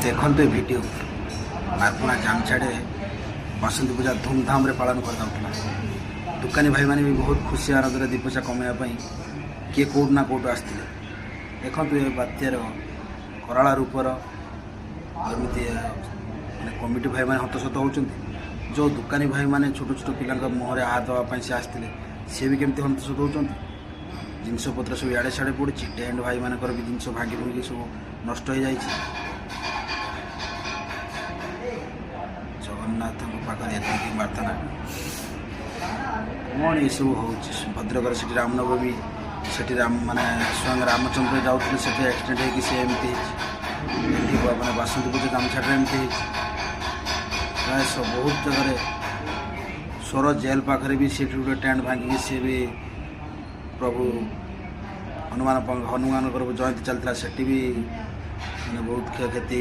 देखते वीडियो मारपुणा जामछाड़े बसंती पूजा धूमधाम रे पालन करता। दुकानी भाई मैंने भी बहुत खुशी आनंद दी पैसा कमाइवाई किए कौट ना कौट आसते। देखते ये बात्यार कराला रूपर एमती कमिटी भाई मैंने हतसत होती। जो दुकानी भाई मैंने छोट छोट पिला मुहर हाथ देवाई से आसते सी भी केमती हतसत होती। जिनपतर सब इड़े सियाड़े पड़ी टेंट भाई मानक भी जिन भांगी भूंगी सब नष्ट हो जाए। जगन्नाथ पाखे ये प्रार्थना कौन ये सब हो भद्रक से रामनवमी से राम माने स्वयं रामचंद्र जाते से एक्सीडेंट होगी सी एमती मैंने बासंती पूजा गामछाड़ एमती प्राय सब बहुत जगह स्वर जेल पाखे भी सी गोटे टेंट भांगिकी सी भी प्रभु हनुमान जयंती चलता से भी मैंने बहुत क्षयक्षति।